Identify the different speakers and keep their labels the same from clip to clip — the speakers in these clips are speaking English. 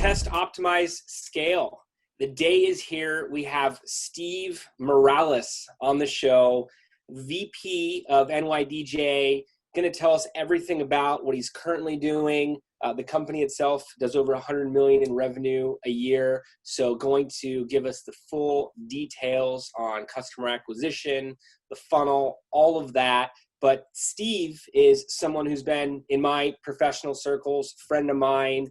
Speaker 1: Test, Optimize, Scale. The day is here. We have Steve Morales on the show, VP of NYDJ, going to tell us everything about what he's currently doing. The company itself does over 100 million in revenue a year. So going to give us the full details on customer acquisition, the funnel, all of that. But Steve is someone who's been in my professional circles, friend of mine,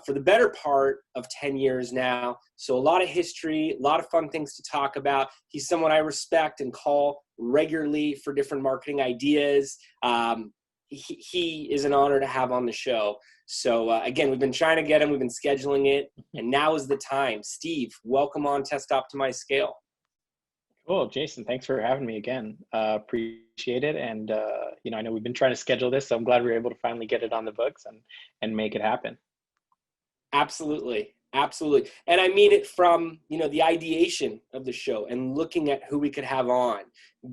Speaker 1: for the better part of 10 years now. So a lot of history, a lot of fun things to talk about. He's someone I respect and call regularly for different marketing ideas. He is an honor to have on the show. So again, we've been trying to get him, we've been scheduling it, and now is the time. Steve, welcome on Test, Optimize, Scale.
Speaker 2: Cool, Jason, thanks for having me again. Appreciate it. And, I know we've been trying to schedule this, so I'm glad we were able to finally get it on the books and make it happen.
Speaker 1: Absolutely. Absolutely. And I mean it from, the ideation of the show and looking at who we could have on,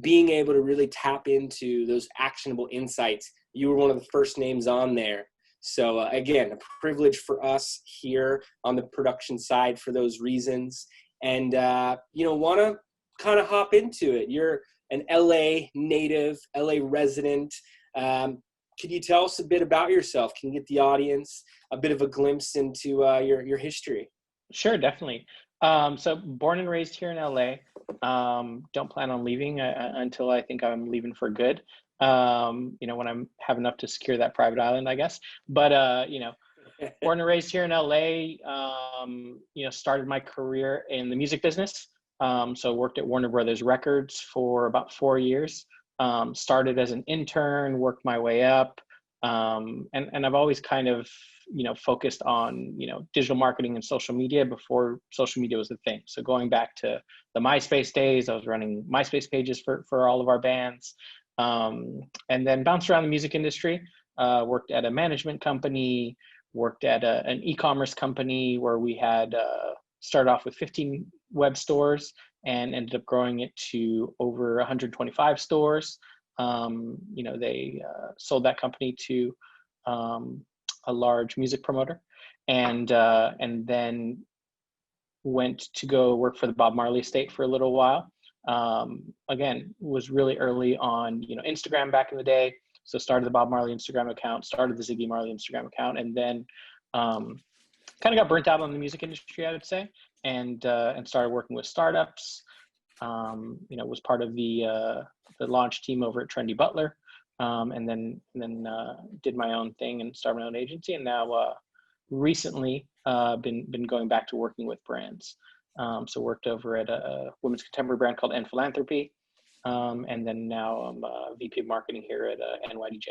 Speaker 1: being able to really tap into those actionable insights. You were one of the first names on there. So again, a privilege for us here on the production side for those reasons. And, want to kind of hop into it. You're an LA native, LA resident. Could you tell us a bit about yourself? Can you get the audience a bit of a glimpse into your history?
Speaker 2: Sure, definitely. So born and raised here in LA. Don't plan on leaving until I think I'm leaving for good. When I'm have enough to secure that private island, I guess. But born and raised here in LA. Started my career in the music business. So worked at Warner Brothers Records for about 4 years. Started as an intern, worked my way up. And I've always kind of, focused on, digital marketing and social media before social media was a thing. So going back to the MySpace days, I was running MySpace pages for all of our bands. And then bounced around the music industry, worked at a management company, worked at an e-commerce company where we had started off with 15 web stores and ended up growing it to over 125 stores. They sold that company to a large music promoter, and then went to go work for the Bob Marley estate for a little while. Again, was really early on, Instagram back in the day. So started the Bob Marley Instagram account, started the Ziggy Marley Instagram account, and then kind of got burnt out on the music industry, I would say, and started working with startups. Was part of the launch team over at Trendy Butler, and then did my own thing and started my own agency. And now recently been going back to working with brands. So worked over at a women's contemporary brand called N Philanthropy, and then now I'm VP of marketing here at NYDJ.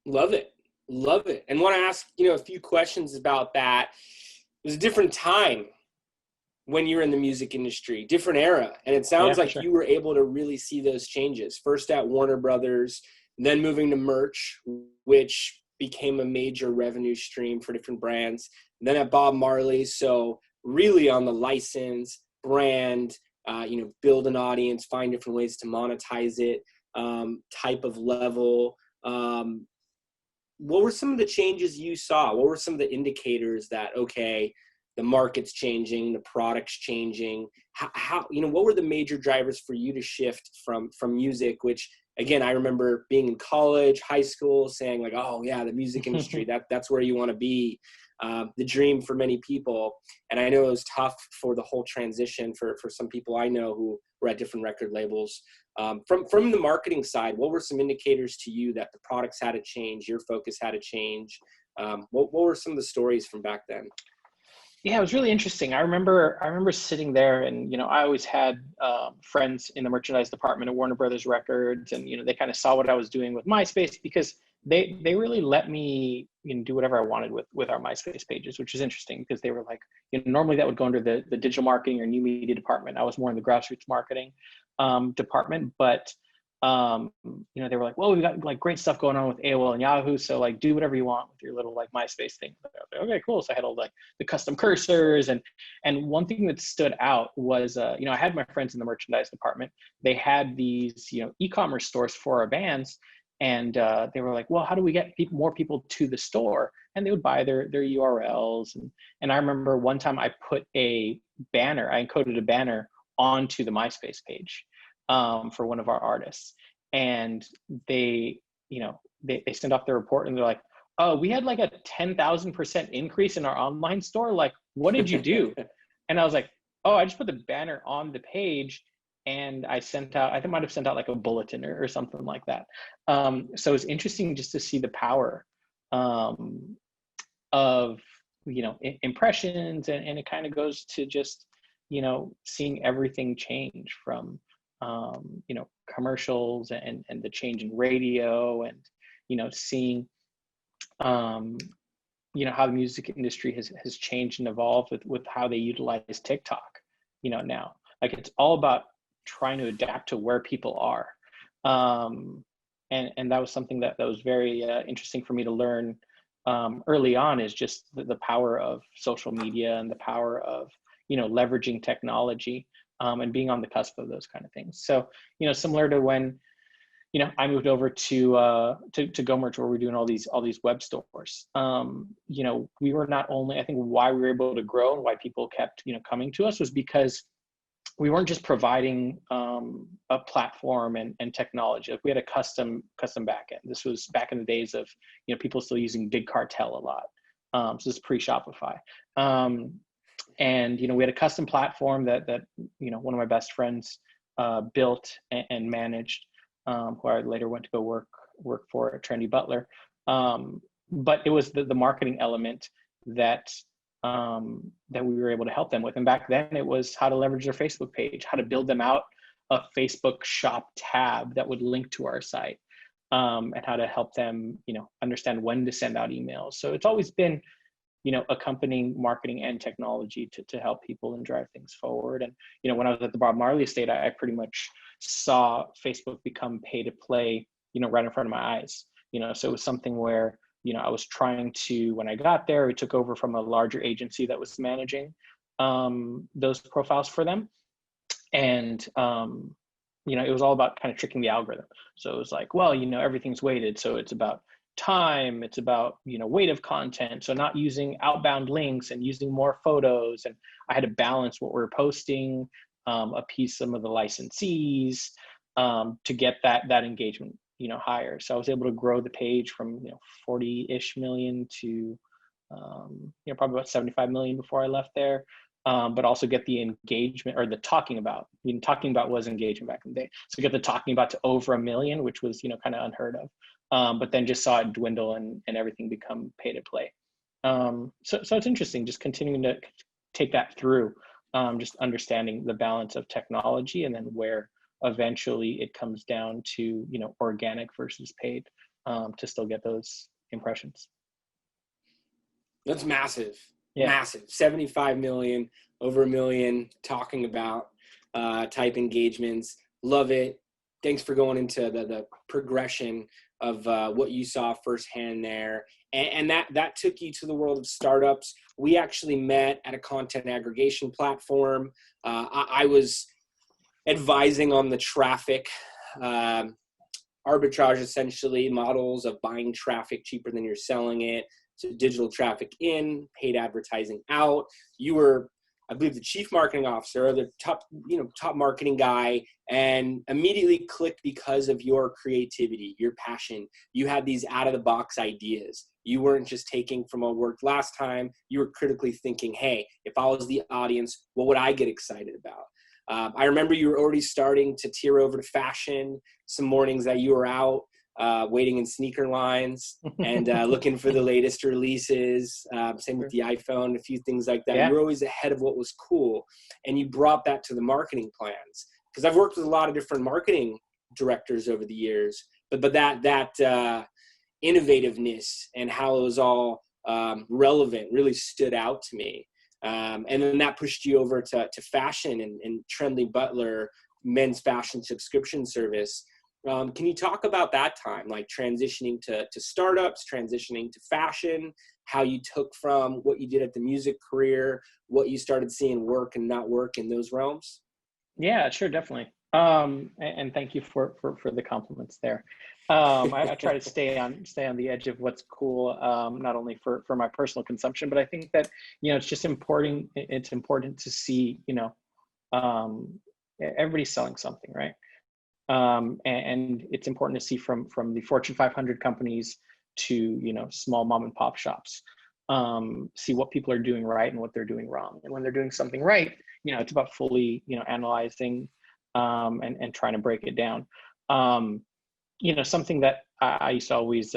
Speaker 1: Love it. And want to ask, a few questions about that. It was a different time when you were in the music industry, different era. And it sounds like sure. You were able to really see those changes. First at Warner Brothers, then moving to merch, which became a major revenue stream for different brands. Then at Bob Marley. So really on the license, brand, build an audience, find different ways to monetize it, type of level. What were some of the changes you saw? What were some of the indicators that, okay, the market's changing, the product's changing? How what were the major drivers for you to shift from music, which again, I remember being in college, high school, saying like, oh yeah, the music industry, that's where you want to be, the dream for many people. And I know it was tough for the whole transition for some people I know who were at different record labels. From the marketing side, what were some indicators to you that the products had to change, your focus had to change? What were some of the stories from back then?
Speaker 2: Yeah, it was really interesting. I remember sitting there, and I always had friends in the merchandise department at Warner Brothers Records, and they kind of saw what I was doing with MySpace because they really let me do whatever I wanted with our MySpace pages, which is interesting because they were like, normally that would go under the digital marketing or new media department. I was more in the grassroots marketing department, but they were like, well, we've got like great stuff going on with AOL and Yahoo, so like do whatever you want with your little like MySpace thing. Like, okay, cool. So I had all like the custom cursors, and one thing that stood out was I had my friends in the merchandise department. They had these e-commerce stores for our bands, And they were like, well, how do we get more people to the store? And they would buy their URLs. And I remember one time I put I encoded a banner onto the MySpace page for one of our artists. And they sent off their report and they're like, oh, we had like a 10,000% increase in our online store. Like, what did you do? And I was like, oh, I just put the banner on the page and I think I might have sent out like a bulletin or something like that. So it's interesting just to see the power of, impressions, and it kind of goes to just, seeing everything change from, commercials and the change in radio, and, seeing, how the music industry has changed and evolved with how they utilize TikTok, now. Like, it's all about trying to adapt to where people are. And that was something that was very interesting for me to learn early on, is just the power of social media and the power of, leveraging technology and being on the cusp of those kind of things. So, similar to when, I moved over to GoMerch, where we're doing all these web stores. We were not only, I think why we were able to grow and why people kept, coming to us was because we weren't just providing a platform and technology. Like, we had a custom backend. This was back in the days of, people still using Big Cartel a lot. So this is pre-Shopify. And, we had a custom platform that one of my best friends built and managed, who I later went to go work for at Trendy Butler. But it was the marketing element that we were able to help them with. And back then it was how to leverage their Facebook page, how to build them out a Facebook shop tab that would link to our site, and how to help them, understand when to send out emails. So it's always been, accompanying marketing and technology to help people and drive things forward. And, when I was at the Bob Marley estate, I pretty much saw Facebook become pay to play, right in front of my eyes. So it was something where, I was trying to, when I got there, we took over from a larger agency that was managing those profiles for them. And, it was all about kind of tricking the algorithm. So it was like, well, everything's weighted. So it's about time, it's about, weight of content. So not using outbound links and using more photos. And I had to balance what we're posting, appease some of the licensees to get that engagement, higher. So I was able to grow the page from, 40-ish million to, probably about 75 million before I left there. But also get the engagement, or the talking about was engagement back in the day. So get the talking about to over 1 million, which was, kind of unheard of. But then just saw it dwindle and everything become pay to play. So it's interesting, just continuing to take that through, just understanding the balance of technology, and then where eventually it comes down to, organic versus paid, to still get those impressions.
Speaker 1: That's massive.
Speaker 2: Yeah.
Speaker 1: Massive. 75 million, over 1 million talking about type engagements. Love it. Thanks for going into the progression of what you saw firsthand there. And that took you to the world of startups. We actually met at a content aggregation platform. I was advising on the traffic arbitrage, essentially, models of buying traffic cheaper than you're selling it. So digital traffic in, paid advertising out. You were, I believe, the chief marketing officer, or the top marketing guy, and immediately clicked because of your creativity, your passion. You had these out of the box ideas. You weren't just taking from what worked last time. You were critically thinking, hey, if I was the audience, what would I get excited about? I remember you were already starting to tear over to fashion. Some mornings that you were out waiting in sneaker lines and looking for the latest releases. Same with the iPhone, a few things like that. Yeah. You were always ahead of what was cool. And you brought that to the marketing plans. Because I've worked with a lot of different marketing directors over the years, but that innovativeness and how it was all relevant really stood out to me. And then that pushed you over to fashion and Trendy Butler men's fashion subscription service. Can you talk about that time, like transitioning to startups, transitioning to fashion, how you took from what you did at the music career, what you started seeing work and not work in those realms?
Speaker 2: Yeah, sure, definitely. And thank you for the compliments there. I try to stay on the edge of what's cool, not only for my personal consumption, but I think that, it's just important. It's important to see, everybody's selling something, right? And it's important to see from the Fortune 500 companies to, small mom and pop shops, see what people are doing right and what they're doing wrong. And when they're doing something right, it's about fully, analyzing, and trying to break it down. Something that I used to always,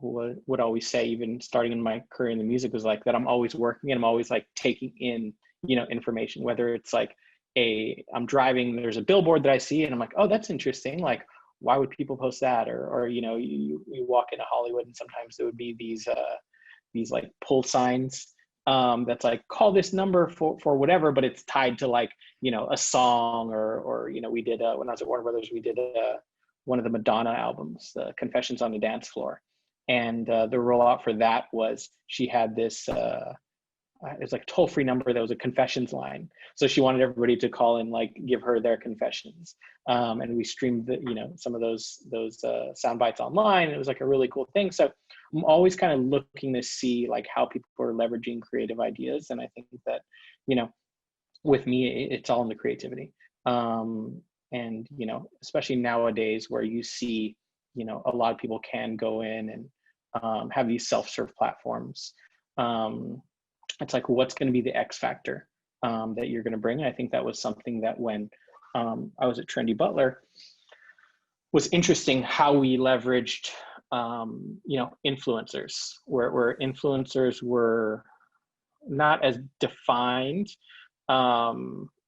Speaker 2: would always say, even starting in my career in the music, was like that I'm always working and I'm always like taking in, information, whether it's like I'm driving, there's a billboard that I see and I'm like, oh, that's interesting. Like, why would people post that? Or you walk into Hollywood and sometimes there would be these like pull signs, that's like, call this number for whatever, but it's tied to like, a song or we did, when I was at Warner Brothers, we did one of the Madonna albums, Confessions on the Dance Floor. And the rollout for that was, she had this, it was like a toll-free number that was a confessions line. So she wanted everybody to call and like give her their confessions. And we streamed some of those sound bites online. It was like a really cool thing. So I'm always kind of looking to see like how people are leveraging creative ideas. And I think that, with me, it's all in the creativity. And, especially nowadays where you see, a lot of people can go in and have these self-serve platforms. It's like, what's going to be the X factor that you're going to bring? And I think that was something that when I was at Trendy Butler was interesting, how we leveraged, influencers, where influencers were not as defined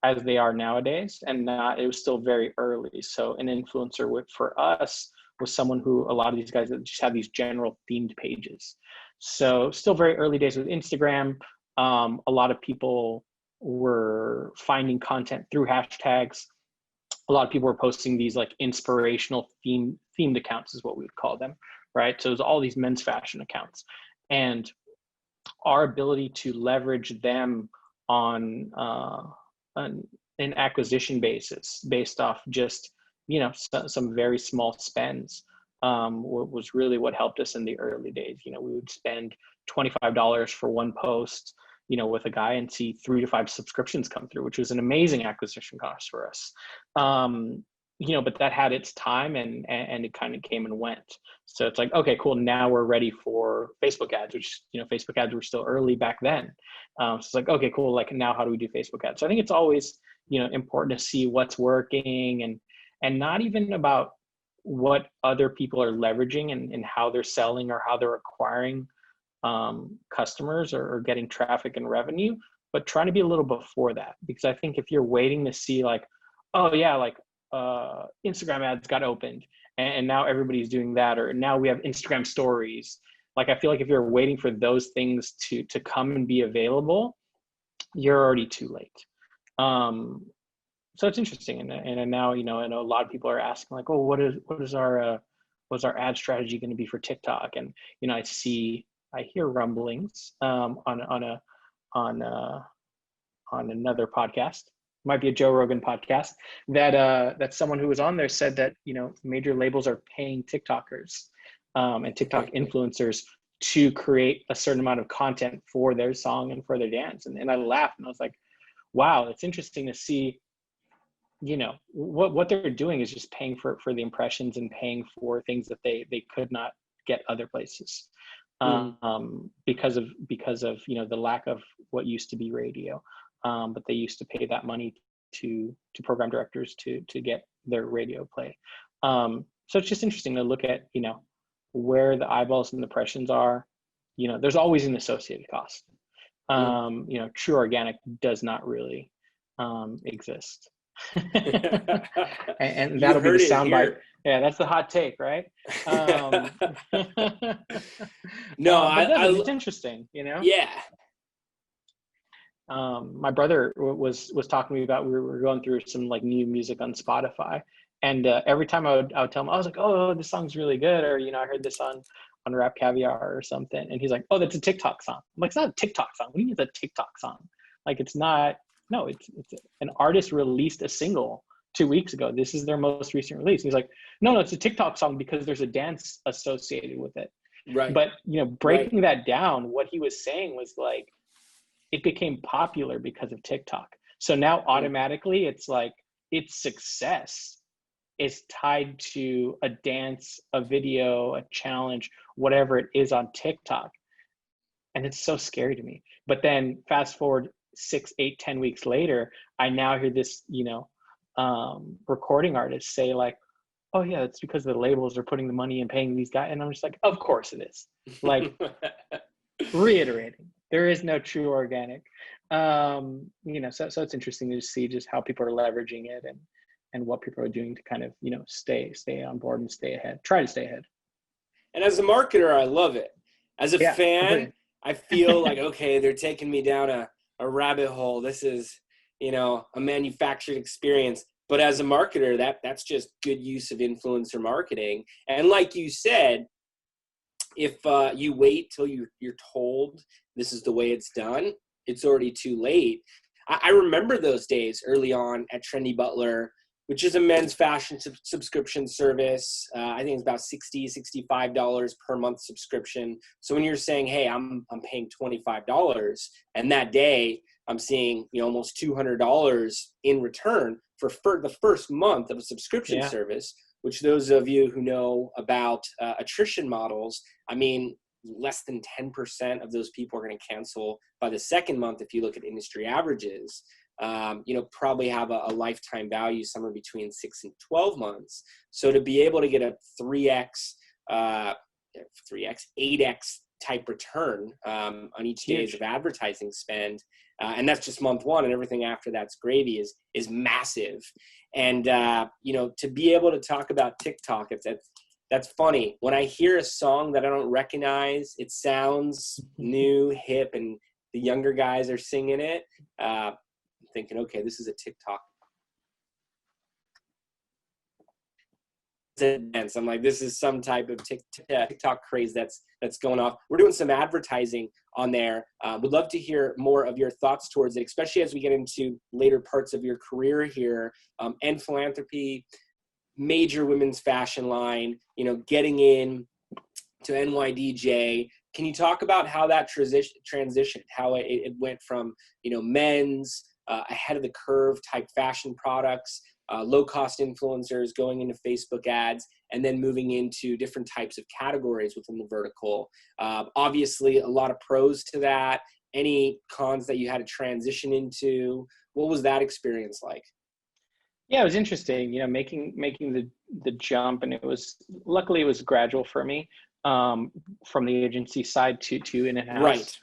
Speaker 2: as they are nowadays, and it was still very early. So an influencer for us was someone who, a lot of these guys that just had these general themed pages. So still very early days with Instagram. A lot of people were finding content through hashtags. A lot of people were posting these like inspirational themed accounts, is what we would call them, right? So it was all these men's fashion accounts, and our ability to leverage them on an acquisition basis based off just, some very small spends, was really what helped us in the early days. We would spend $25 for one post, with a guy, and see 3 to 5 subscriptions come through, which was an amazing acquisition cost for us. But that had its time, and it kind of came and went. So it's like, okay, cool. Now we're ready for Facebook ads, which, Facebook ads were still early back then. So it's like, okay, cool. Like, now how do we do Facebook ads? So I think it's always, important to see what's working, and not even about what other people are leveraging and how they're selling or how they're acquiring customers or getting traffic and revenue, but trying to be a little before that. Because I think if you're waiting to see like, oh yeah, like Instagram ads got opened and now everybody's doing that, or now we have Instagram stories. Like, I feel like if you're waiting for those things to come and be available, you're already too late. So it's interesting. And now, I know a lot of people are asking like, oh, what's our ad strategy going to be for TikTok? And, I hear rumblings on another podcast, might be a Joe Rogan podcast, that someone who was on there said that, major labels are paying TikTokers and TikTok influencers to create a certain amount of content for their song and for their dance. And I laughed, and I was like, wow, it's interesting to see, what they're doing is just paying for the impressions and paying for things that they could not get other places. Because of the lack of what used to be radio, but they used to pay that money to program directors to get their radio play. So it's just interesting to look at where the eyeballs and impressions are. There's always an associated cost. True organic does not really exist. and that'll be the soundbite. Yeah, that's the hot take, right?
Speaker 1: No,
Speaker 2: it's interesting,
Speaker 1: Yeah.
Speaker 2: My brother was talking to me about, we were going through some like new music on Spotify, and every time I would tell him, I was like, oh, this song's really good, or I heard this on Rap Caviar or something, and he's like, oh, that's a TikTok song. I'm like, it's not a TikTok song. What do you mean it's a TikTok song? Like, it's not. No, it's an artist released a single 2 weeks ago. This is their most recent release. And he's like, no, it's a TikTok song because there's a dance associated with it.
Speaker 1: Right.
Speaker 2: But, breaking that down, what he was saying was like, it became popular because of TikTok. So now automatically it's like its success is tied to a dance, a video, a challenge, whatever it is on TikTok. And it's so scary to me. But then fast forward 6, 8, 10 weeks later, I now hear this, recording artists say like, oh yeah, it's because the labels are putting the money and paying these guys. And I'm just like, of course it is. Like, reiterating, there is no true organic. So it's interesting to see just how people are leveraging it and what people are doing to kind of, stay on board and try to stay ahead.
Speaker 1: And as a marketer, I love it. As a fan,
Speaker 2: completely.
Speaker 1: I feel like, okay, they're taking me down a rabbit hole. This is, a manufactured experience. But as a marketer, that's just good use of influencer marketing. And like you said, if you wait till you're told this is the way it's done, it's already too late. I remember those days early on at Trendy Butler, which is a men's fashion subscription service. I think it's about $60, $65 per month subscription. So when you're saying, hey, I'm paying $25, and that day I'm seeing almost $200 in return for the first month of a subscription service, which those of you who know about attrition models, I mean, less than 10% of those people are going to cancel by the second month. If you look at industry averages, probably have a lifetime value somewhere between 6 and 12 months. So to be able to get a 3x, 8x type return on each days of advertising spend, and that's just month one, and everything after that's gravy, is massive. And to be able to talk about TikTok, that's funny. When I hear a song that I don't recognize, it sounds new, hip, and the younger guys are singing it. I'm thinking, okay, this is a TikTok. I'm like, this is some type of TikTok craze that's going off. We're doing some advertising on there. Would love to hear more of your thoughts towards it, especially as we get into later parts of your career here. And philanthropy, major women's fashion line, getting in to NYDJ. Can you talk about how that transitioned, how it went from, men's ahead of the curve type fashion products, low-cost influencers going into Facebook ads, and then moving into different types of categories within the vertical? Obviously, a lot of pros to that. Any cons that you had to transition into? What was that experience like?
Speaker 2: Yeah, it was interesting, making the jump, and luckily it was gradual for me, from the agency side to an in-house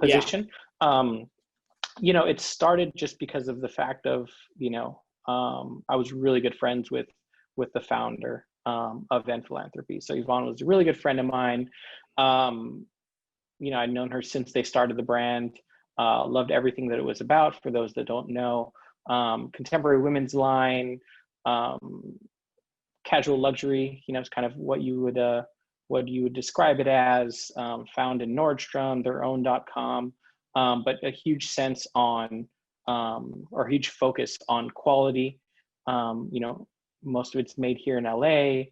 Speaker 2: position. Yeah. It started just because of the fact of, I was really good friends with the founder of N Philanthropy. So Yvonne was a really good friend of mine. I'd known her since they started the brand, loved everything that it was about. For those that don't know, contemporary women's line, casual luxury, it's kind of what you would describe it as, found in Nordstrom, their own .com, but a huge sense on, or huge focus on quality. Most of it's made here in LA,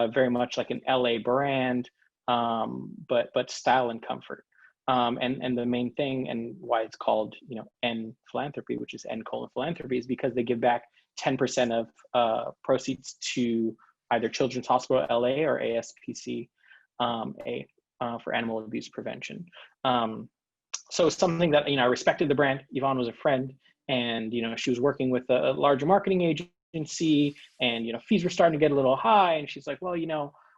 Speaker 2: very much like an LA brand, but style and comfort. And the main thing, and why it's called, N Philanthropy, which is N Philanthropy, is because they give back 10% of proceeds to either Children's Hospital LA or ASPCA for animal abuse prevention. So it's something that, I respected the brand. Yvonne was a friend, and, she was working with a larger marketing agency, and, fees were starting to get a little high. And she's like, well,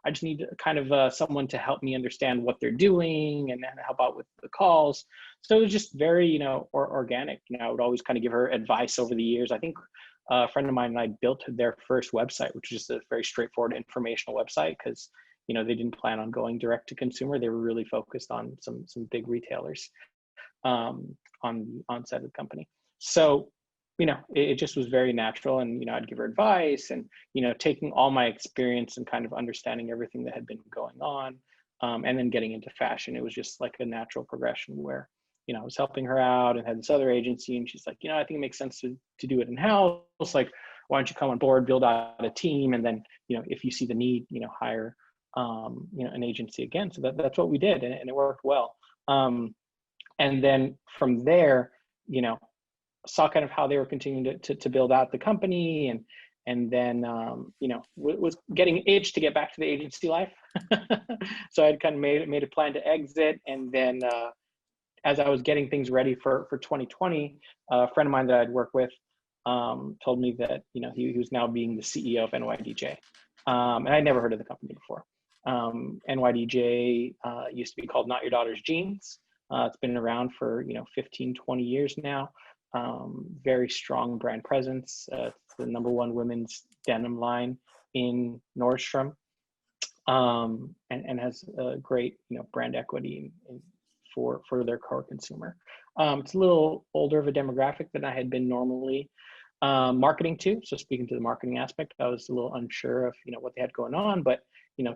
Speaker 2: I just need kind of someone to help me understand what they're doing and help out with the calls. So it was just very, organic. I would always kind of give her advice over the years. I think a friend of mine and I built their first website, which is a very straightforward informational website, because, they didn't plan on going direct to consumer. They were really focused on some big retailers on side of the company. So, it just was very natural, and, I'd give her advice, and, taking all my experience and kind of understanding everything that had been going on, and then getting into fashion, it was just like a natural progression where, I was helping her out and had this other agency, and she's like, I think it makes sense to do it in-house. Like, why don't you come on board, build out a team, and then, if you see the need, hire, an agency again. So that's what we did, and it worked well. And then from there, saw kind of how they were continuing to build out the company, and then was getting an itch to get back to the agency life. So I'd kind of made a plan to exit, and then as I was getting things ready for 2020, a friend of mine that I'd worked with told me that he was now being the CEO of NYDJ, and I'd never heard of the company before. NYDJ used to be called Not Your Daughter's Jeans. It's been around for 15, 20 years now. Very strong brand presence. It's the #1 women's denim line in Nordstrom, and has a great brand equity for their core consumer. It's a little older of a demographic than I had been normally marketing to. So speaking to the marketing aspect, I was a little unsure of what they had going on, but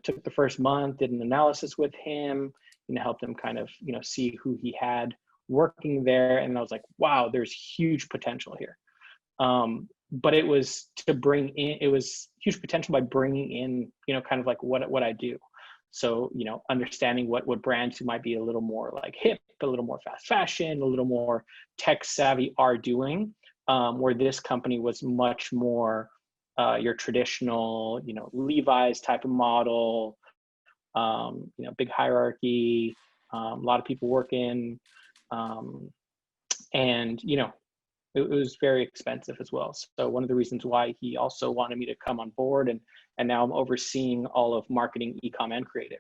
Speaker 2: took the first month, did an analysis with him, helped him kind of see who he had working there, and I was like, wow, there's huge potential here. But it was huge potential by bringing in kind of like what I do. So understanding what brands who might be a little more like hip, a little more fast fashion, a little more tech savvy are doing, where this company was much more your traditional Levi's type of model, big hierarchy, a lot of people working, and it was very expensive as well. So one of the reasons why he also wanted me to come on board, and now I'm overseeing all of marketing, e-com, and creative,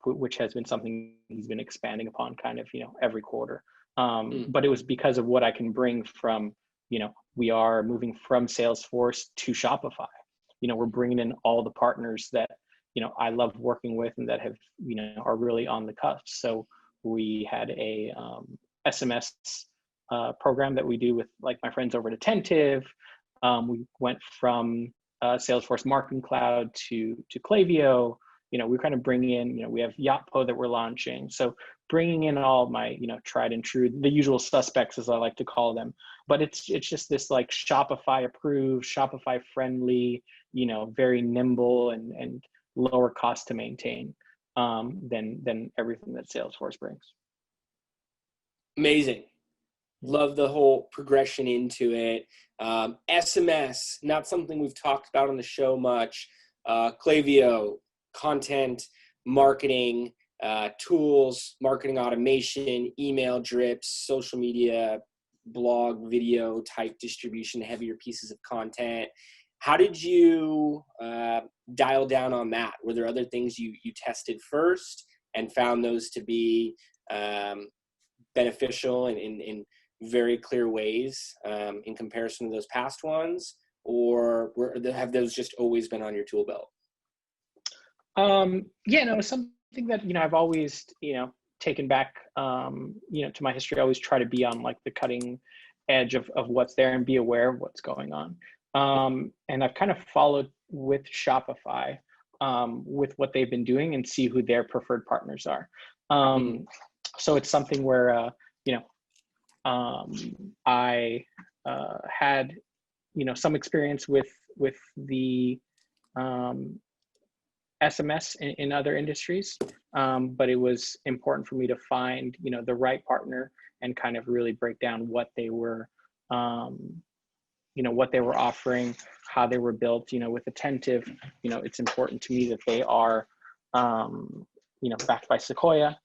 Speaker 2: which has been something he's been expanding upon kind of every quarter. But it was because of what I can bring from we are moving from Salesforce to Shopify. We're bringing in all the partners that I love working with and that have are really on the cusp. So we had a SMS program that we do with like my friends over at Attentive. We went from Salesforce Marketing Cloud to Klaviyo. We're kind of bringing in, we have Yotpo that we're launching. So bringing in all my, tried and true, the usual suspects, as I like to call them. But it's just this like Shopify approved, Shopify friendly, very nimble and lower cost to maintain than everything that Salesforce brings.
Speaker 1: Amazing. Love the whole progression into it. SMS, not something we've talked about on the show much. Klaviyo, content, marketing, tools, marketing automation, email drips, social media, blog, video type distribution, heavier pieces of content. How did you dial down on that? Were there other things you tested first and found those to be beneficial in very clear ways in comparison to those past ones? Or have those just always been on your tool belt?
Speaker 2: It's something that, I've always, taken back, to my history. I always try to be on like the cutting edge of what's there and be aware of what's going on. And I've kind of followed with Shopify with what they've been doing and see who their preferred partners are. So it's something where, I had, some experience with the SMS in other industries, but it was important for me to find, the right partner and kind of really break down what they were, what they were offering, how they were built. With Attentive, it's important to me that they are, backed by Sequoia,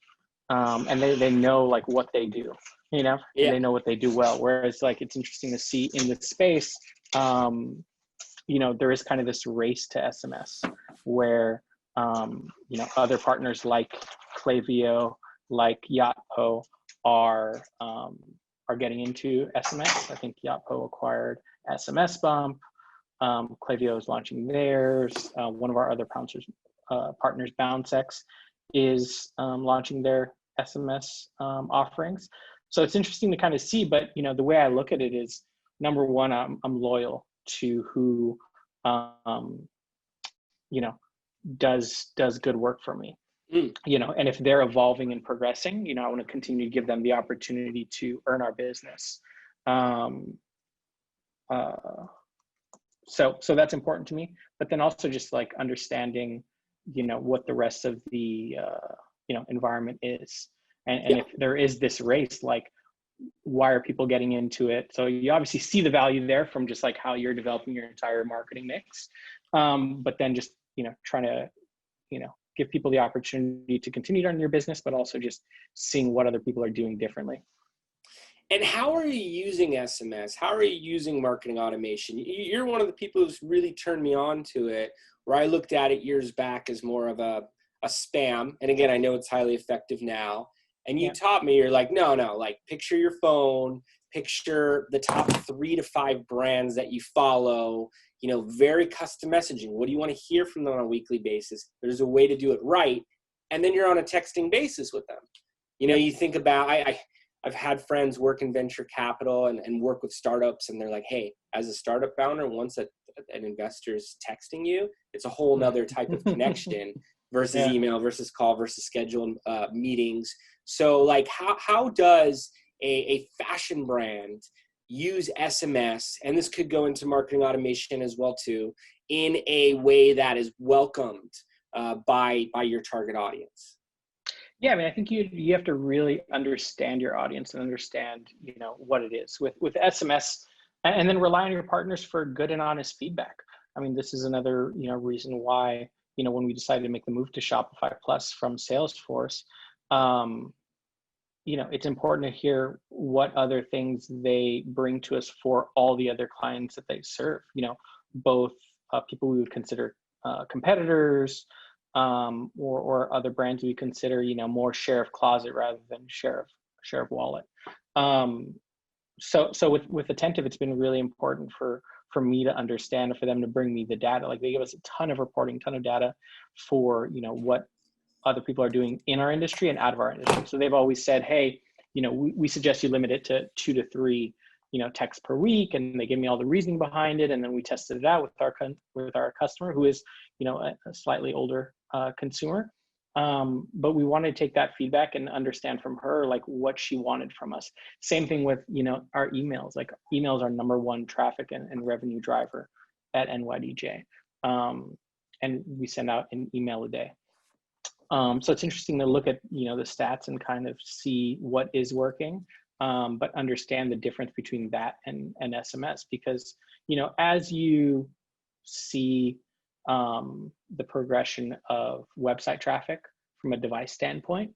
Speaker 2: and they know like what they do, and they know what they do well. Whereas like it's interesting to see in the space, there is kind of this race to SMS where other partners like Klaviyo, like Yotpo are getting into SMS. I think Yotpo acquired SMS Bump. Klaviyo is launching theirs. One of our other partners, BounceX, is launching their SMS offerings. So it's interesting to kind of see, but the way I look at it is, number one, I'm loyal to who does good work for me. And if they're evolving and progressing, I want to continue to give them the opportunity to earn our business. So that's important to me, but then also just like understanding, what the rest of the, environment is. And
Speaker 1: Yeah.
Speaker 2: if there is this race, like, why are people getting into it? So you obviously see the value there from just like how you're developing your entire marketing mix. But then just, trying to, give people the opportunity to continue to run your business, but also just seeing what other people are doing differently.
Speaker 1: And how are you using SMS? How are you using marketing automation? You're one of the people who's really turned me on to it, where I looked at it years back as more of a spam. And again, I know it's highly effective now. And you
Speaker 2: Yeah.
Speaker 1: taught me, you're like, no, like picture your phone, picture the top 3 to 5 brands that you follow, very custom messaging. What do you want to hear from them on a weekly basis? There's a way to do it right. And then you're on a texting basis with them.
Speaker 2: Yep.
Speaker 1: You think about, I've had friends work in venture capital and work with startups, and they're like, hey, as a startup founder, once an investor is texting you, it's a whole nother type of connection versus
Speaker 2: Yeah.
Speaker 1: email versus call versus scheduled meetings. So like how does a fashion brand use SMS, and this could go into marketing automation as well too, in a way that is welcomed by your target audience?
Speaker 2: Yeah, I mean, I think you have to really understand your audience and understand, what it is with SMS, and then rely on your partners for good and honest feedback. I mean, this is another, reason why, when we decided to make the move to Shopify Plus from Salesforce, it's important to hear what other things they bring to us for all the other clients that they serve, both people we would consider competitors, or other brands we consider, more share of closet rather than share of wallet. So with Attentive, it's been really important for me to understand, and for them to bring me the data. Like, they give us a ton of reporting, ton of data for, what other people are doing in our industry and out of our industry. So they've always said, hey, we suggest you limit it to 2 to 3, texts per week. And they gave me all the reasoning behind it. And then we tested it out with our customer, who is, a slightly older consumer. But we wanted to take that feedback and understand from her, like, what she wanted from us. Same thing with, our emails. Like, emails are number 1 traffic and revenue driver at NYDJ. And we send out an email a day. So it's interesting to look at, the stats and kind of see what is working, but understand the difference between that and SMS, because, as you see the progression of website traffic from a device standpoint,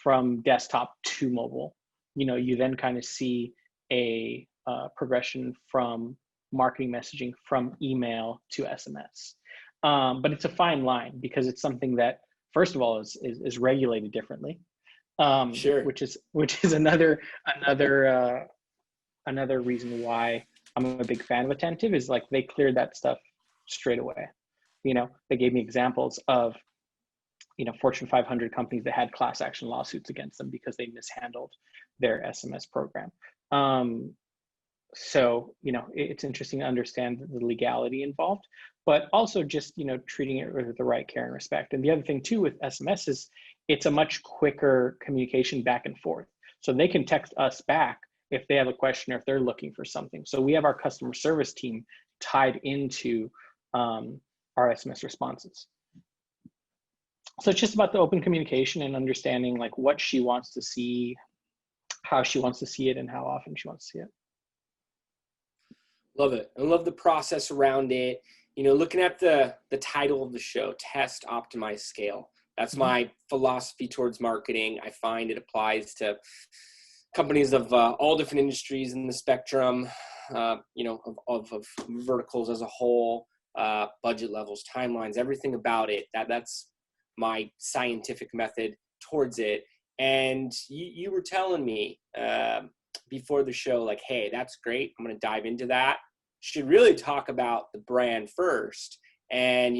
Speaker 2: from desktop to mobile, you then kind of see a progression from marketing messaging from email to SMS. But it's a fine line, because it's something that, first of all, is regulated differently,
Speaker 1: Sure.
Speaker 2: which is another reason why I'm a big fan of Attentive, is like, they cleared that stuff straight away. They gave me examples of, Fortune 500 companies that had class action lawsuits against them because they mishandled their SMS program. So, it's interesting to understand the legality involved, but also just, treating it with the right care and respect. And the other thing too with SMS is it's a much quicker communication back and forth. So they can text us back if they have a question or if they're looking for something. So we have our customer service team tied into our SMS responses. So it's just about the open communication and understanding, like, what she wants to see, how she wants to see it, and how often she wants to see it.
Speaker 1: Love it. I love the process around it. Looking at the title of the show, Test, Optimize, Scale. That's my philosophy towards marketing. I find it applies to companies of all different industries in the spectrum, of verticals as a whole, budget levels, timelines, everything about it. That's my scientific method towards it. And you were telling me before the show, like, hey, that's great. I'm going to dive into that. Should really talk about the brand first, and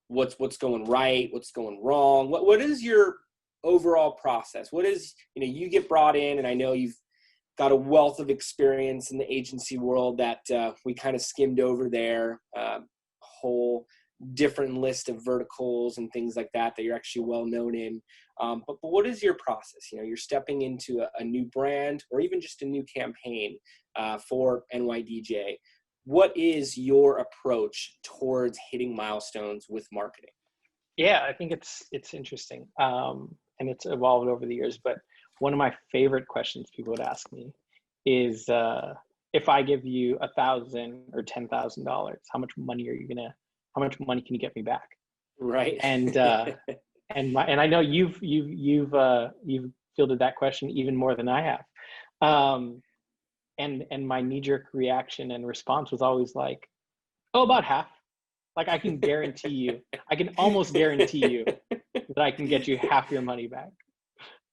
Speaker 1: what's going right, what's going wrong. What is your overall process? What is, you get brought in, and I know you've got a wealth of experience in the agency world that we kind of skimmed over there, whole different list of verticals and things like that you're actually well known in. But what is your process? You're stepping into a new brand or even just a new campaign for NYDJ. what is your approach towards hitting milestones with marketing?
Speaker 2: Yeah, I think it's interesting, and it's evolved over the years. But one of my favorite questions people would ask me is, if I give you $1,000 or $10,000, how much money can you get me back?
Speaker 1: Right.
Speaker 2: And and I know you've fielded that question even more than I have. And my knee-jerk reaction and response was always like, oh, about half. Like I can almost guarantee you that I can get you half your money back.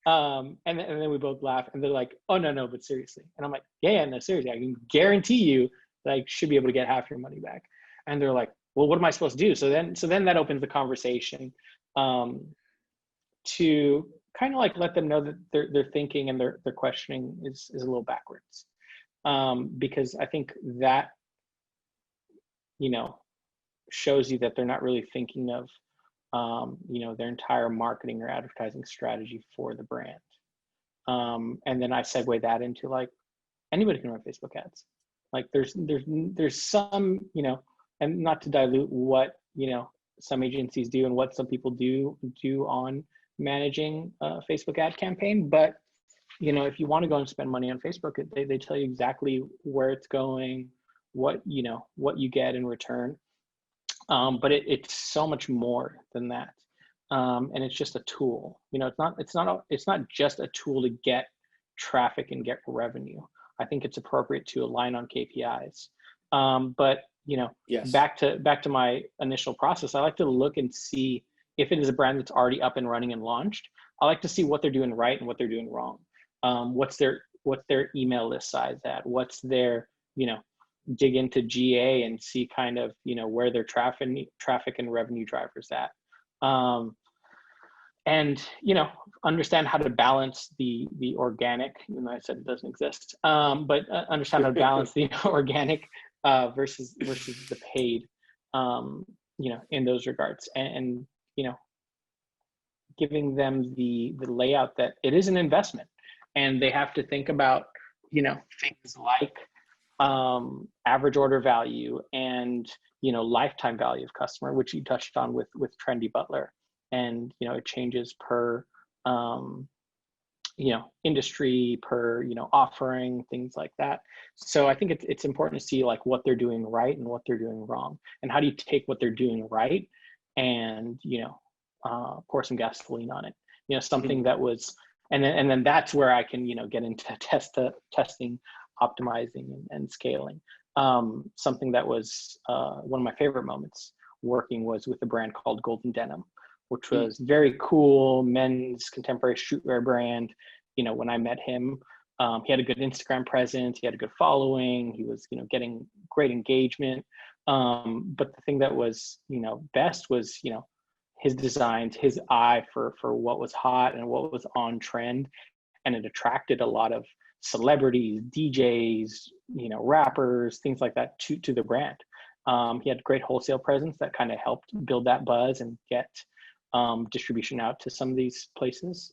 Speaker 2: And then we both laugh, and they're like, oh, no, but seriously. And I'm like, yeah, no, seriously, I can guarantee you that I should be able to get half your money back. And they're like, well, what am I supposed to do? So then that opens the conversation, to kind of like let them know that their thinking and their questioning is a little backwards. Because I think that, shows you that they're not really thinking of, their entire marketing or advertising strategy for the brand. And then I segue that into like, anybody can run Facebook ads. Like there's some, and not to dilute what, some agencies do and what some people do on managing a Facebook ad campaign. But, if you want to go and spend money on Facebook, they tell you exactly where it's going, what you get in return. But it's so much more than that. And it's just a tool. It's not just a tool to get traffic and get revenue. I think it's appropriate to align on KPIs. But
Speaker 1: yes.
Speaker 2: back to my initial process, I like to look and see if it is a brand that's already up and running and launched. I like to see what they're doing right and what they're doing wrong. What's their email list size at? What's their, dig into GA and see kind of, where their traffic and revenue drivers at. And, understand how to balance the organic, even though I said it doesn't exist, but understand how to balance the organic versus the paid, in those regards. And giving them the layout that it is an investment, and they have to think about, things like average order value and, lifetime value of customer, which you touched on with Trendy Butler. And, it changes per, industry, per, offering, things like that. So I think it's important to see like what they're doing right and what they're doing wrong. And how do you take what they're doing right and, pour some gasoline on it, something that was, and then that's where I can, get into testing, optimizing and scaling. Something that was one of my favorite moments working was with a brand called Golden Denim, which was very cool men's contemporary streetwear brand. When I met him, he had a good Instagram presence, he had a good following, he was, getting great engagement. But the thing that was, best was, his designs, his eye for what was hot and what was on trend. And it attracted a lot of celebrities, DJs, rappers, things like that to the brand. He had great wholesale presence that kind of helped build that buzz and get distribution out to some of these places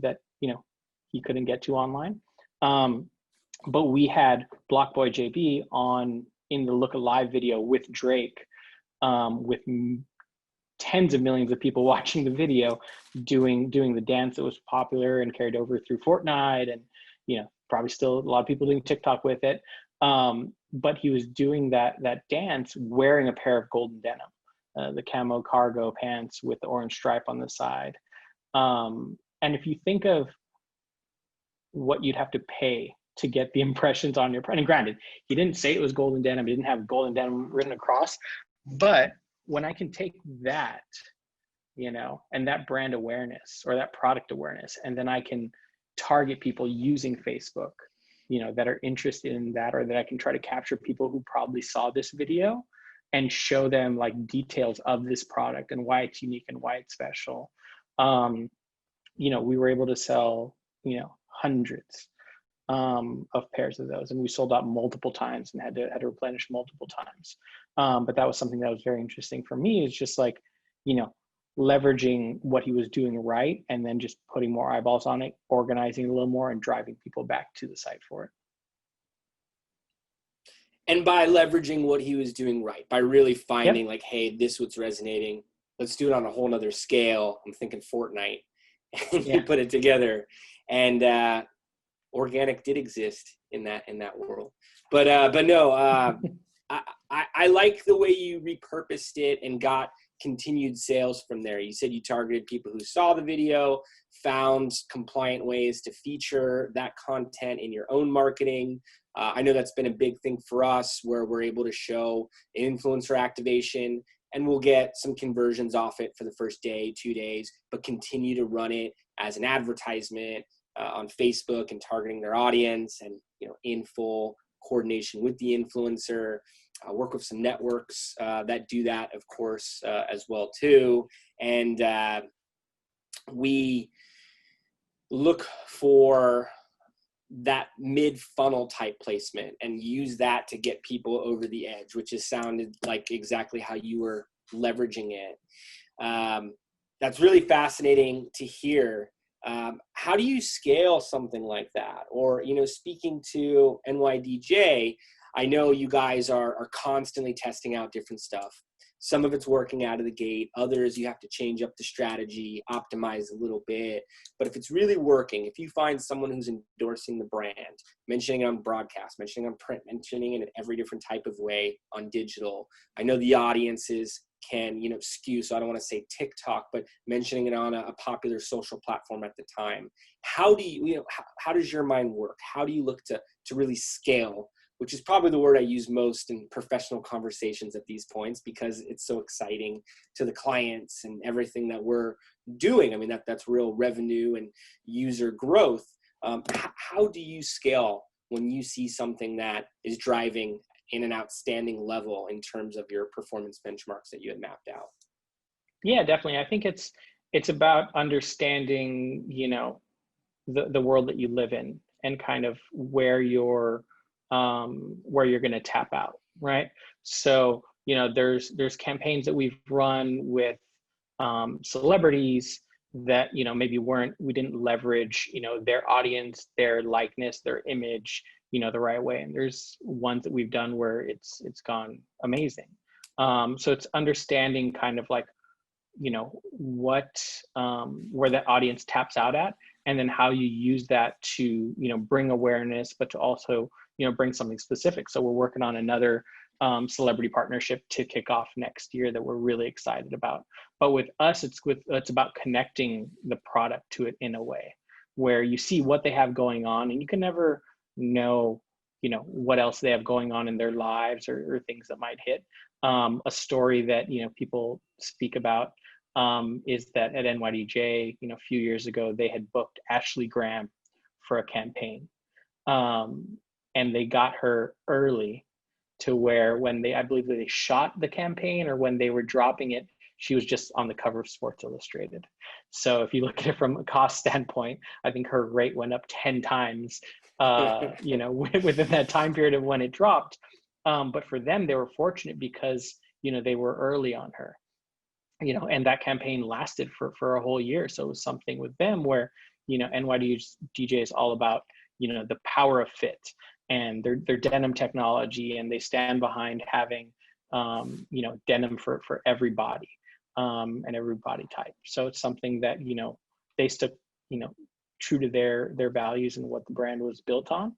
Speaker 2: that, he couldn't get to online. But we had Block Boy JB on in the Look Alive video with Drake, with tens of millions of people watching the video, doing the dance that was popular and carried over through Fortnite, and probably still a lot of people doing TikTok with it. But he was doing that dance wearing a pair of golden denim, the camo cargo pants with the orange stripe on the side. And if you think of what you'd have to pay to get the impressions on your, and granted, he didn't say it was golden denim, he didn't have golden denim written across, but when I can take that, and that brand awareness or that product awareness, and then I can target people using Facebook, that are interested in that, or that I can try to capture people who probably saw this video and show them like details of this product and why it's unique and why it's special. We were able to sell, hundreds of pairs of those, and we sold out multiple times and had to replenish multiple times. But that was something that was very interesting for me, is just like, leveraging what he was doing right, and then just putting more eyeballs on it, organizing a little more, and driving people back to the site for it.
Speaker 1: And by leveraging what he was doing right, by really finding like, hey, this what's resonating. Let's do it on a whole nother scale. I'm thinking Fortnite. And you put it together. And organic did exist in that world. But no, I like the way you repurposed it and got continued sales from there. You said you targeted people who saw the video, found compliant ways to feature that content in your own marketing. I know that's been a big thing for us, where we're able to show influencer activation, and we'll get some conversions off it for the first day, 2 days, but continue to run it as an advertisement on Facebook and targeting their audience, and in full coordination with the influencer. Work with some networks that do that, of course, as well too. And we look for that mid-funnel type placement and use that to get people over the edge, which has sounded like exactly how you were leveraging it. That's really fascinating to hear. How do you scale something like that? Or, speaking to NYDJ, I know you guys are constantly testing out different stuff. Some of it's working out of the gate. Others, you have to change up the strategy, optimize a little bit. But if it's really working, if you find someone who's endorsing the brand, mentioning it on broadcast, mentioning it on print, mentioning it in every different type of way on digital, I know the audiences can, skew. So I don't want to say TikTok, but mentioning it on a popular social platform at the time. How do you, how does your mind work? How do you look to really scale, which is probably the word I use most in professional conversations at these points, because it's so exciting to the clients and everything that we're doing. I mean, that's real revenue and user growth. How do you scale when you see something that is driving in an outstanding level in terms of your performance benchmarks that you had mapped out?
Speaker 2: Yeah, definitely. I think it's about understanding, the world that you live in, and kind of where you're going to tap out, right? So, there's campaigns that we've run with celebrities that, maybe we didn't leverage, their audience, their likeness, their image, the right way. And there's ones that we've done where it's gone amazing. So it's understanding kind of like, what, where that audience taps out at, and then how you use that to, bring awareness, but to also, bring something specific. So we're working on another celebrity partnership to kick off next year that we're really excited about. But with us, it's about connecting the product to it in a way where you see what they have going on, and you can never know, what else they have going on in their lives, or things that might hit. A story that, people speak about is that at NYDJ, a few years ago, they had booked Ashley Graham for a campaign. And they got her early, to where when I believe they shot the campaign, or when they were dropping it, she was just on the cover of Sports Illustrated. So if you look at it from a cost standpoint, I think her rate went up 10 times, within that time period of when it dropped. But for them, they were fortunate because, they were early on her, and that campaign lasted for a whole year. So it was something with them where, NYDJ is all about, the power of fit and their denim technology, and they stand behind having, denim for every body, and every body type. So it's something that, they stuck, true to their values and what the brand was built on,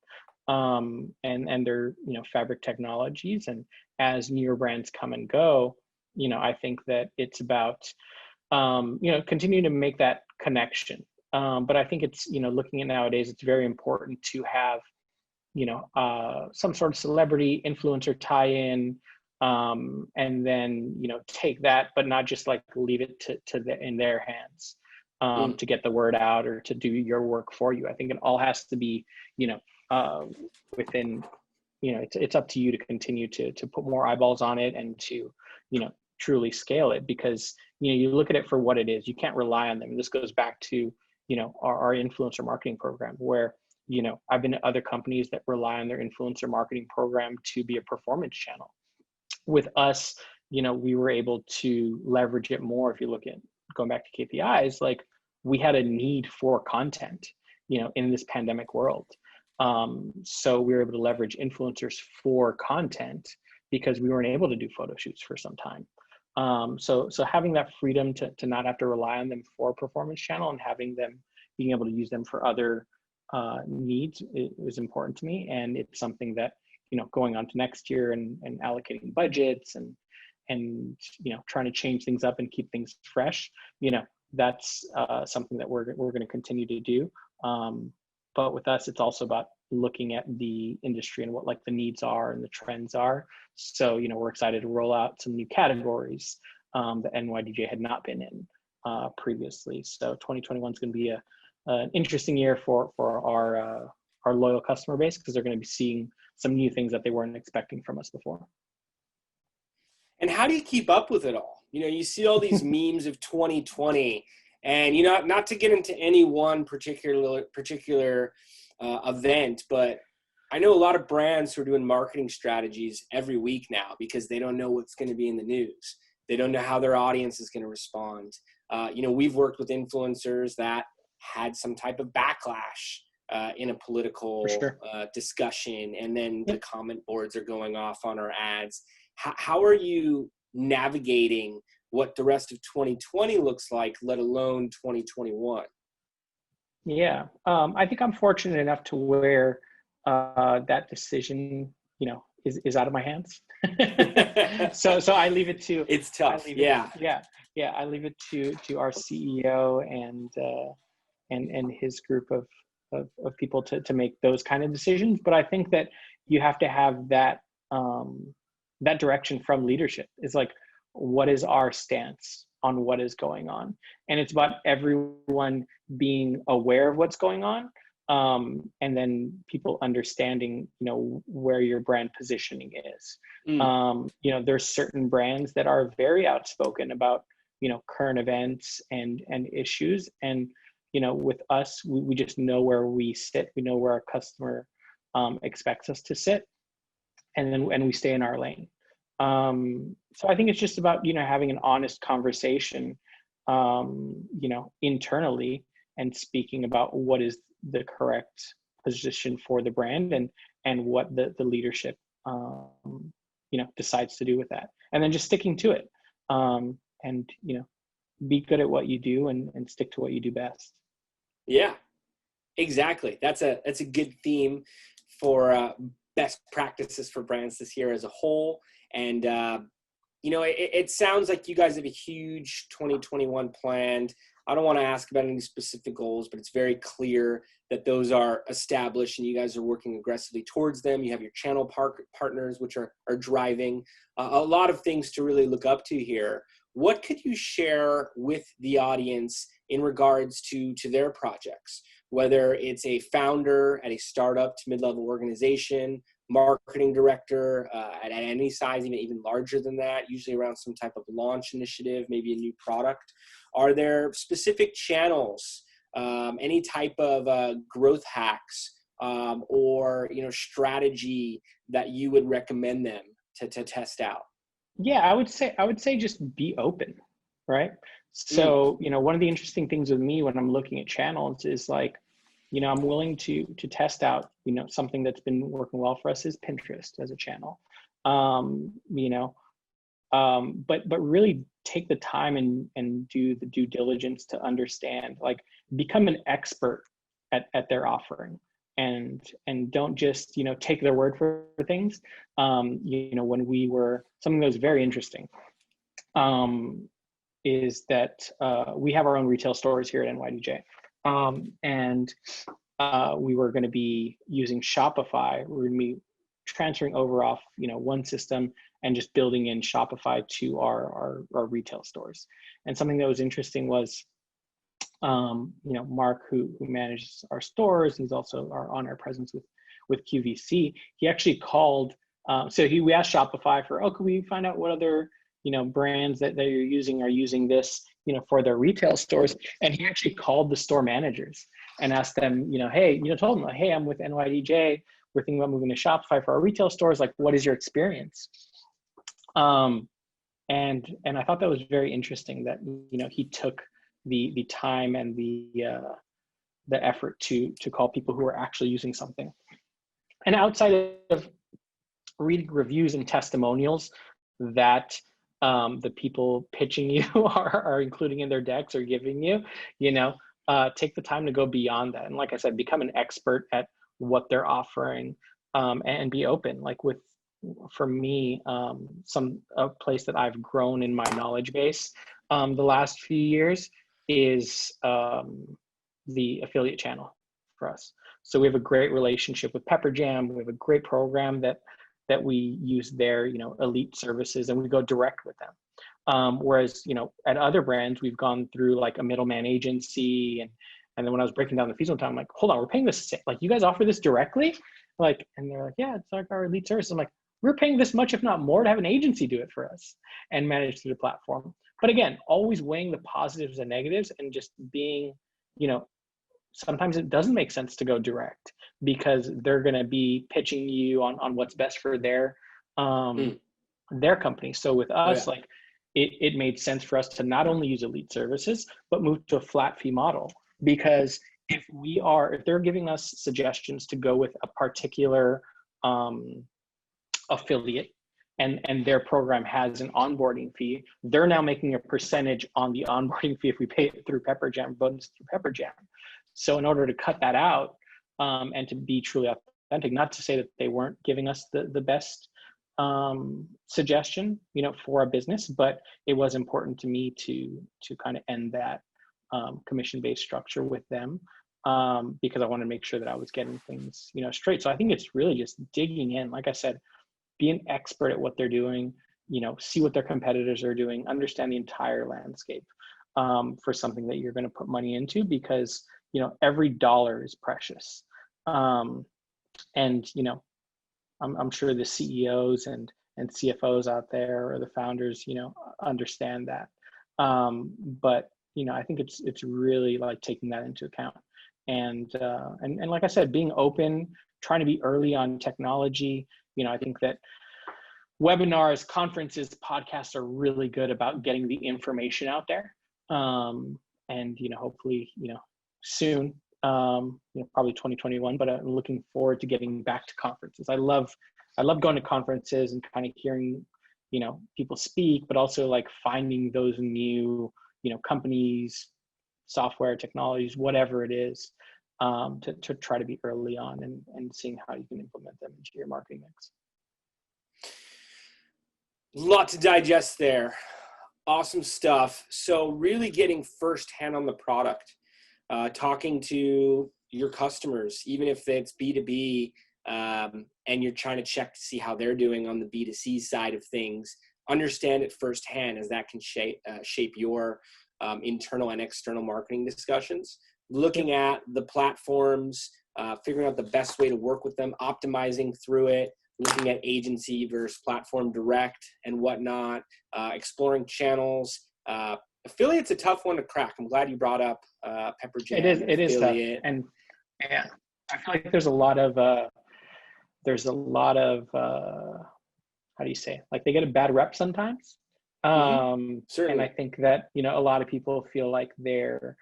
Speaker 2: and their, fabric technologies. And as newer brands come and go, I think that it's about, continuing to make that connection. But I think it's, looking at nowadays, it's very important to have, some sort of celebrity influencer tie-in, and then, take that, but not just like leave it in their hands, to get the word out or to do your work for you. I think it all has to be, within, it's up to you to continue to put more eyeballs on it, and to, truly scale it, because, you look at it for what it is. You can't rely on them. And this goes back to, our influencer marketing program, where, I've been at other companies that rely on their influencer marketing program to be a performance channel. With us, we were able to leverage it more. If you look at going back to KPIs, like, we had a need for content, in this pandemic world. So we were able to leverage influencers for content because we weren't able to do photo shoots for some time. So having that freedom to not have to rely on them for a performance channel and having them being able to use them for other needs is important to me. And it's something that, going on to next year and allocating budgets and trying to change things up and keep things fresh, that's something that we're going to continue to do. But with us, it's also about looking at the industry and what the needs are and the trends are. So, we're excited to roll out some new categories that NYDJ had not been in previously. So 2021 is going to be an interesting year for our loyal customer base, because they're going to be seeing some new things that they weren't expecting from us before.
Speaker 1: And how do you keep up with it all? You see all these memes of 2020, and not to get into any one particular event, but I know a lot of brands who are doing marketing strategies every week now because they don't know what's going to be in the news. They don't know how their audience is going to respond. We've worked with influencers that had some type of backlash in a political discussion, and then the comment boards are going off on our ads. How are you navigating what the rest of 2020 looks like, let alone 2021?
Speaker 2: Yeah, I think I'm fortunate enough to where that decision, is out of my hands. so I leave it to.
Speaker 1: It's tough.
Speaker 2: I leave it to our CEO and his group of people to make those kind of decisions. But I think that you have to have that that direction from leadership. Is what is our stance on what is going on? And it's about everyone being aware of what's going on, and then people understanding, where your brand positioning is. There's certain brands that are very outspoken about, current events and issues. And, with us, we just know where we sit. We know where our customer expects us to sit, and we stay in our lane. So I think it's just about, having an honest conversation, internally, and speaking about what is the correct position for the brand and what the leadership, decides to do with that. And then just sticking to it, and, be good at what you do and stick to what you do best.
Speaker 1: Yeah, exactly. That's a good theme for best practices for brands this year as a whole. And, it sounds like you guys have a huge 2021 planned. I don't want to ask about any specific goals, but it's very clear that those are established and you guys are working aggressively towards them. You have your channel partners, which are driving a lot of things to really look up to here. What could you share with the audience in regards to their projects, whether it's a founder at a startup to mid-level organization, marketing director at any size, even larger than that, usually around some type of launch initiative, maybe a new product? Are there specific channels, any type of growth hacks, or strategy that you would recommend them to test out?
Speaker 2: Yeah, I would say just be open, right? So, one of the interesting things with me when I'm looking at channels is I'm willing to test out, something that's been working well for us is Pinterest as a channel. But really take the time and do the due diligence to understand, become an expert at their offering, and don't just, take their word for things. When we were, something that was very interesting, is that we have our own retail stores here at NYDJ. And we were going to be using Shopify. We're going to be transferring over off, one system and just building in Shopify to our retail stores. And something that was interesting was, Mark, who manages our stores, he's also on our presence with QVC. He actually called. We asked Shopify for, can we find out what other brands that you're using are using this, for their retail stores. And he actually called the store managers and asked them, hey, told them, hey, I'm with NYDJ. We're thinking about moving to Shopify for our retail stores. What is your experience? And I thought that was very interesting that, he took the time and the effort to call people who are actually using something. And outside of reading reviews and testimonials that the people pitching you are including in their decks or giving you, take the time to go beyond that. And like I said, become an expert at what they're offering, and be open. Like for me, a place that I've grown in my knowledge base the last few years is the affiliate channel for us. So we have a great relationship with Pepper Jam. We have a great program that we use their, elite services, and we go direct with them. Whereas, at other brands, we've gone through like a middleman agency, and then when I was breaking down the fees one time, I'm like, hold on, we're paying this, like, you guys offer this directly? Like, and they're like, yeah, it's like our elite service. I'm like, we're paying this much, if not more, to have an agency do it for us and manage through the platform. But again, always weighing the positives and negatives, and just being, sometimes it doesn't make sense to go direct because they're going to be pitching you on what's best for their company. So with us, like it made sense for us to not only use elite services, but move to a flat fee model, because if they're giving us suggestions to go with a particular affiliate, and their program has an onboarding fee, they're now making a percentage on the onboarding fee if we pay it through Pepper Jam, bonus through Pepper Jam. So in order to cut that out, and to be truly authentic, not to say that they weren't giving us the best suggestion, for our business, but it was important to me to kind of end that commission-based structure with them, because I wanted to make sure that I was getting things, straight. So I think it's really just digging in. Like I said, be an expert at what they're doing, see what their competitors are doing, understand the entire landscape for something that you're going to put money into, because, every dollar is precious. And, I'm sure the CEOs and CFOs out there, or the founders, understand that. But, I think it's really like taking that into account. And like I said, being open, trying to be early on technology. I think that webinars, conferences, podcasts are really good about getting the information out there. And, hopefully, soon, probably 2021, but I'm looking forward to getting back to conferences. I love going to conferences and kind of hearing, people speak, but also like finding those new, companies, software, technologies, whatever it is, to try to be early on and seeing how you can implement them into your marketing mix.
Speaker 1: A lot to digest there. Awesome stuff. So really getting firsthand on the product, talking to your customers, even if it's B2B, and you're trying to check to see how they're doing on the B2C side of things, understand it firsthand, as that can shape your internal and external marketing discussions. Looking at the platforms, figuring out the best way to work with them, optimizing through it, looking at agency versus platform direct and whatnot, exploring channels. Affiliate's a tough one to crack. I'm glad you brought up Pepper Jam.
Speaker 2: It is tough. And yeah, I feel like there's a lot of how do you say, like, they get a bad rep sometimes.
Speaker 1: Certainly.
Speaker 2: And I think that, a lot of people feel like they're,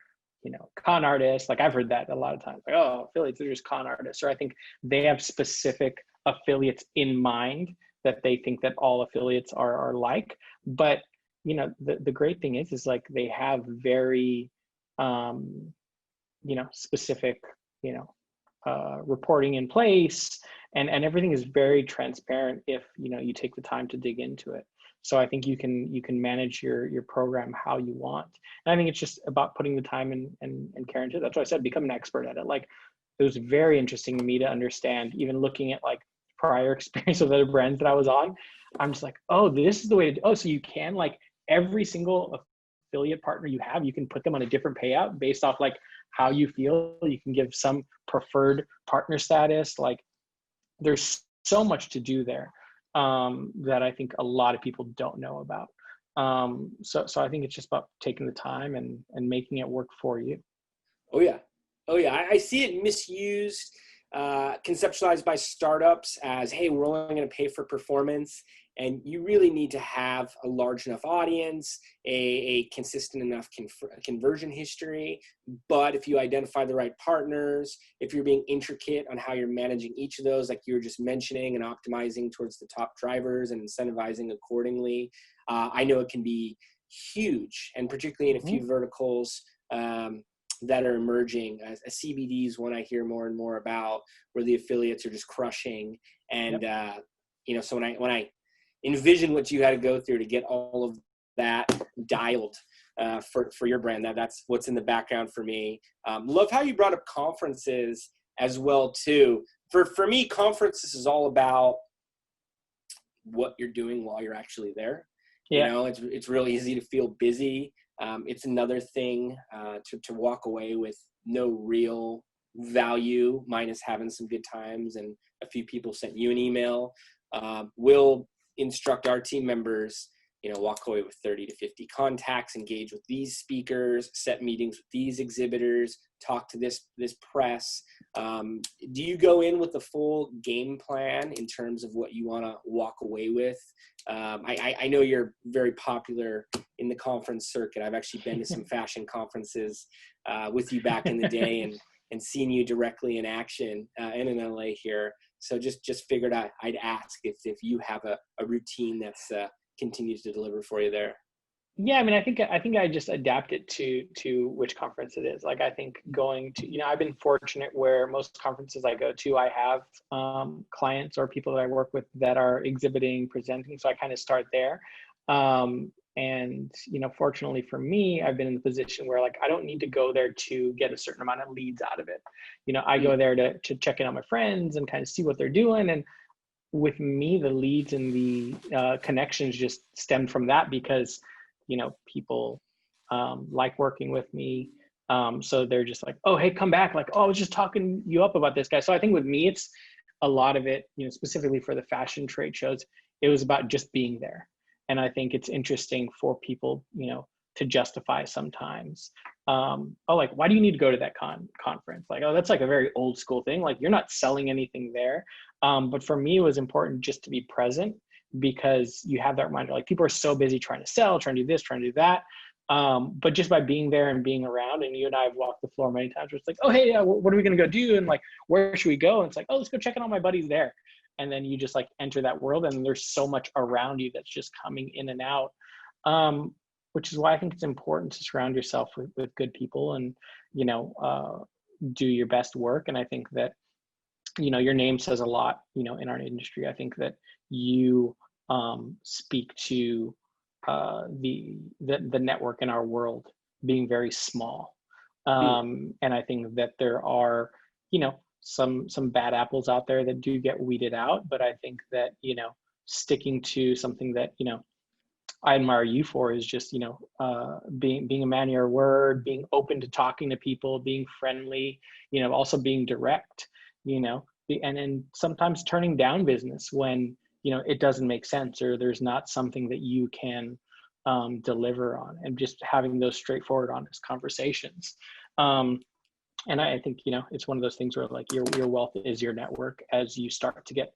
Speaker 2: con artists. Like, I've heard that a lot of times, like, oh, affiliates are just con artists. Or I think they have specific affiliates in mind that they think that all affiliates are like. But, the great thing is like they have very, specific, reporting in place, and everything is very transparent if, you take the time to dig into it. So I think you can manage your program how you want. And I think it's just about putting the time and care into it. That's why I said, become an expert at it. Like, it was very interesting to me to understand, even looking at like prior experience with other brands that I was on. I'm just like, oh, this is the way to do. Oh, so you can, like, every single affiliate partner you have, you can put them on a different payout based off like how you feel. You can give some preferred partner status. Like, there's so much to do there that I think a lot of people don't know about. So I think it's just about taking the time and making it work for you.
Speaker 1: Oh yeah. I see it misused, conceptualized by startups as, hey, we're only going to pay for performance. And you really need to have a large enough audience, a consistent enough conversion history. But if you identify the right partners, if you're being intricate on how you're managing each of those, like you were just mentioning, and optimizing towards the top drivers and incentivizing accordingly, I know it can be huge, and particularly in a few verticals that are emerging. A CBD is one I hear more and more about, where the affiliates are just crushing. And so when I envision what you had to go through to get all of that dialed for your brand, that's what's in the background for me. Love how you brought up conferences as well too. For me, conferences is all about what you're doing while you're actually there. You know, it's really easy to feel busy. It's another thing to walk away with no real value, minus having some good times and a few people sent you an email. We'll instruct our team members, walk away with 30 to 50 contacts, engage with these speakers, set meetings with these exhibitors, talk to this press. Do you go in with a full game plan in terms of what you want to walk away with? I know you're very popular in the conference circuit. I've actually been to some fashion conferences with you back in the day and seen you directly in action in LA here. So just figured I'd ask if you have a routine that's continues to deliver for you there.
Speaker 2: Yeah, I mean, I think I just adapt it to which conference it is. Like, I think going to, I've been fortunate where most conferences I go to, I have clients or people that I work with that are exhibiting, presenting. So I kind of start there. And, fortunately for me, I've been in the position where, like, I don't need to go there to get a certain amount of leads out of it. I go there to check in on my friends and kind of see what they're doing. And with me, the leads and the connections just stemmed from that, because people like working with me. So they're just like, oh, hey, come back. Like, oh, I was just talking you up about this guy. So I think with me, it's a lot of it, specifically for the fashion trade shows, it was about just being there. And I think it's interesting for people, to justify sometimes. Like, why do you need to go to that conference? Like, oh, that's like a very old school thing. Like, you're not selling anything there. But for me, it was important just to be present, because you have that reminder. Like, people are so busy trying to sell, trying to do this, trying to do that. But just by being there and being around, and you and I have walked the floor many times, where it's like, oh, hey, what are we going to go do? And like, where should we go? And it's like, oh, let's go check in on my buddies there. And then you just like enter that world, and there's so much around you that's just coming in and out. Which is why I think it's important to surround yourself with good people and, do your best work. And I think that, your name says a lot, in our industry. I think that you speak to the network in our world being very small. And I think that there are, some bad apples out there that do get weeded out. But I think that, sticking to something that, I admire you for is just, being a man of your word, being open to talking to people, being friendly, also being direct, and sometimes turning down business when, it doesn't make sense, or there's not something that you can deliver on, and just having those straightforward, honest conversations. And I think, it's one of those things where, like, your wealth is your network as you start to get,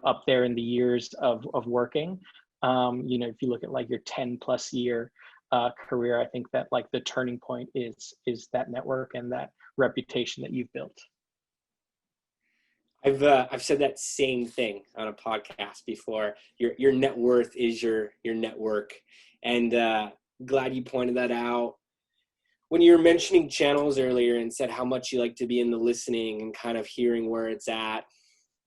Speaker 2: up there in the years of working. If you look at like your 10+ year career, I think that like the turning point is that network and that reputation that you've built.
Speaker 1: I've said that same thing on a podcast before. Your net worth is your network, and glad you pointed that out. When you were mentioning channels earlier and said how much you like to be in the listening and kind of hearing where it's at,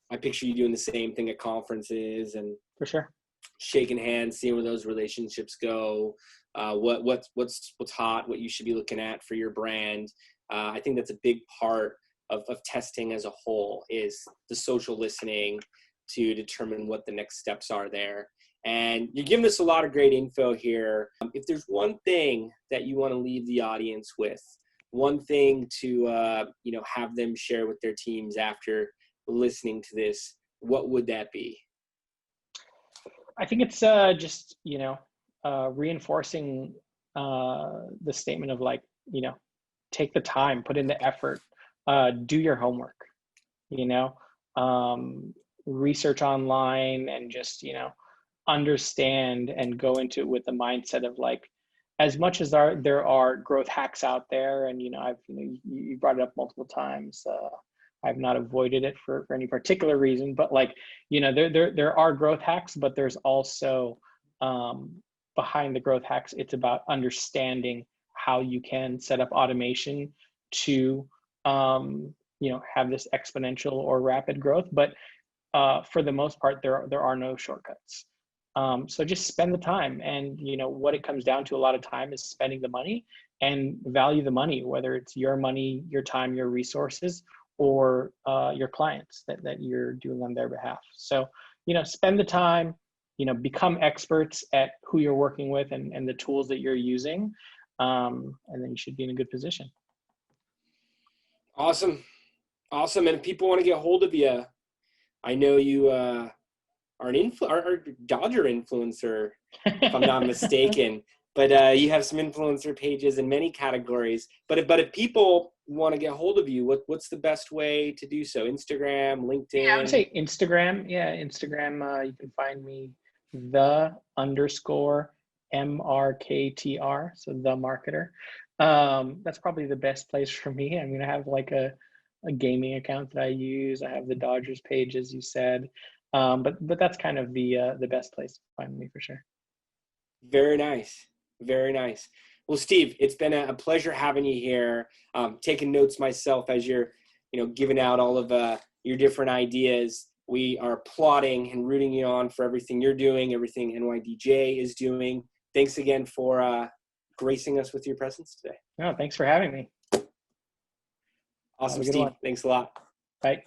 Speaker 1: I picture you doing the same thing at conferences and
Speaker 2: for sure
Speaker 1: shaking hands, seeing where those relationships go, what's hot, what you should be looking at for your brand. I think that's a big part of testing as a whole, is the social listening to determine what the next steps are there. And you're giving us a lot of great info here. If there's one thing that you want to leave the audience with, one thing to have them share with their teams after listening to this, what would that be?
Speaker 2: I think it's just reinforcing the statement of, like, take the time, put in the effort, do your homework, research online, and just understand and go into it with the mindset of like, as much as there are growth hacks out there, and you brought it up multiple times. I've not avoided it for any particular reason, but like, there are growth hacks, but there's also behind the growth hacks, it's about understanding how you can set up automation to have this exponential or rapid growth. But for the most part, there are no shortcuts. So just spend the time, and what it comes down to a lot of time is spending the money, and value the money, whether it's your money, your time, your resources, or your clients that you're doing on their behalf. So, spend the time, become experts at who you're working with and the tools that you're using. And then you should be in a good position.
Speaker 1: Awesome. And if people want to get hold of you, I know you are an Dodger influencer, if I'm not mistaken. But you have some influencer pages in many categories. But if people want to get hold of you, what's the best way to do so? Instagram, LinkedIn?
Speaker 2: Yeah, I would say Instagram. Yeah, Instagram. You can find me _MRKTR, so the marketer. That's probably the best place for me. I'm gonna have like a gaming account that I use. I have the Dodgers page, as you said. But that's kind of the best place to find me for sure.
Speaker 1: Very nice. Very nice. Well, Steve, it's been a pleasure having you here. Taking notes myself as you're, giving out all of your different ideas. We are applauding and rooting you on for everything you're doing, everything NYDJ is doing. Thanks again for gracing us with your presence today.
Speaker 2: No, thanks for having me.
Speaker 1: Awesome, Steve. Thanks a lot.
Speaker 2: Bye.